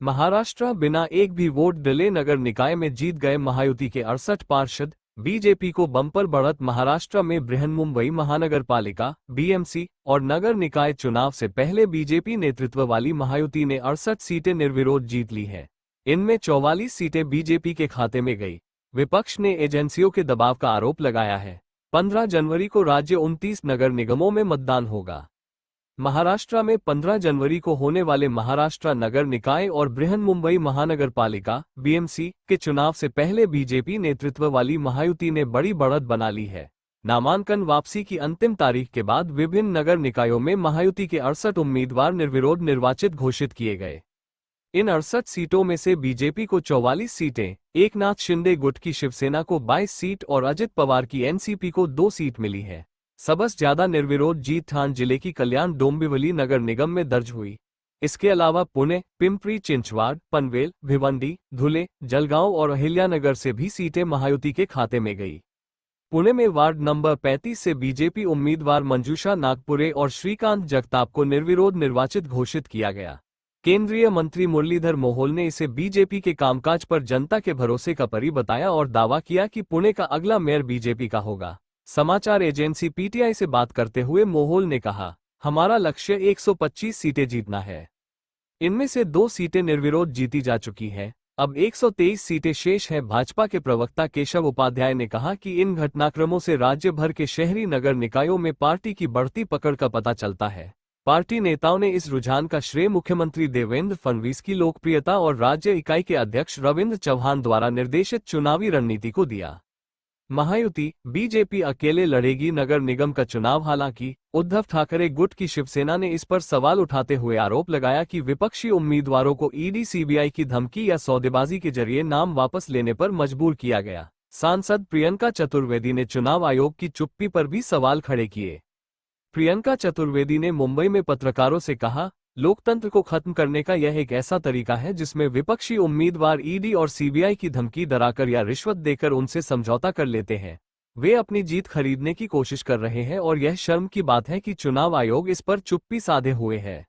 महाराष्ट्र बिना एक भी वोट डले नगर निकाय में जीत गए महायुति के 68 पार्षद। बीजेपी को बम्पर बढ़त। महाराष्ट्र में बृहन्मुंबई महानगर पालिका बीएमसी और नगर निकाय चुनाव से पहले बीजेपी नेतृत्व वाली महायुति ने 68 सीटें निर्विरोध जीत ली हैं। इनमें 44 सीटें बीजेपी के खाते में गई। विपक्ष ने एजेंसियों के दबाव का आरोप लगाया है। 15 जनवरी को राज्य 29 नगर निगमों में मतदान होगा। महाराष्ट्र में 15 जनवरी को होने वाले महाराष्ट्र नगर निकाय और बृहन्मुंबई महानगर पालिका बीएमसी के चुनाव से पहले बीजेपी नेतृत्व वाली महायुति ने बड़ी बढ़त बना ली है। नामांकन वापसी की अंतिम तारीख के बाद विभिन्न नगर निकायों में महायुति के 68 उम्मीदवार निर्विरोध निर्वाचित घोषित किए गए। इन 68 सीटों में से बीजेपी को 44 सीटें, एकनाथ शिंदे गुट की शिवसेना को 22 सीट और अजित पवार की एनसीपी को 2 सीट मिली है। सबसे ज्यादा निर्विरोध जीत ठाणे जिले की कल्याण डोंबिवली नगर निगम में दर्ज हुई। इसके अलावा पुणे, पिंपरी चिंचवाड़, पनवेल, भिवंडी, धुले, जलगांव और अहिल्यानगर से भी सीटें महायुति के खाते में गई। पुणे में वार्ड नंबर 35 से बीजेपी उम्मीदवार मंजूषा नागपुरे और श्रीकांत जगताप को निर्विरोध निर्वाचित घोषित किया गया। केंद्रीय मंत्री मुरलीधर मोहोल ने इसे बीजेपी के कामकाज पर जनता के भरोसे का परी बताया और दावा किया कि पुणे का अगला मेयर बीजेपी का होगा। समाचार एजेंसी पीटीआई से बात करते हुए मोहोल ने कहा, हमारा लक्ष्य 125 सीटें जीतना है। इनमें से 2 सीटें निर्विरोध जीती जा चुकी हैं। अब 123 सीटें शेष हैं। भाजपा के प्रवक्ता केशव उपाध्याय ने कहा कि इन घटनाक्रमों से राज्य भर के शहरी नगर निकायों में पार्टी की बढ़ती पकड़ का पता चलता है। पार्टी नेताओं ने इस रुझान का श्रेय मुख्यमंत्री देवेंद्र फडणवीस की लोकप्रियता और राज्य इकाई के अध्यक्ष रविंद्र चौहान द्वारा निर्देशित चुनावी रणनीति को दिया। महायुति बीजेपी अकेले लड़ेगी नगर निगम का चुनाव। हालांकि उद्धव ठाकरे गुट की शिवसेना ने इस पर सवाल उठाते हुए आरोप लगाया कि विपक्षी उम्मीदवारों को ईडी सीबीआई की धमकी या सौदेबाजी के जरिए नाम वापस लेने पर मजबूर किया गया। सांसद प्रियंका चतुर्वेदी ने चुनाव आयोग की चुप्पी पर भी सवाल खड़े किए। प्रियंका चतुर्वेदी ने मुंबई में पत्रकारों से कहा, लोकतंत्र को खत्म करने का यह एक ऐसा तरीका है जिसमें विपक्षी उम्मीदवार ईडी और सीबीआई की धमकी डराकर या रिश्वत देकर उनसे समझौता कर लेते हैं। वे अपनी जीत खरीदने की कोशिश कर रहे हैं और यह शर्म की बात है कि चुनाव आयोग इस पर चुप्पी साधे हुए है।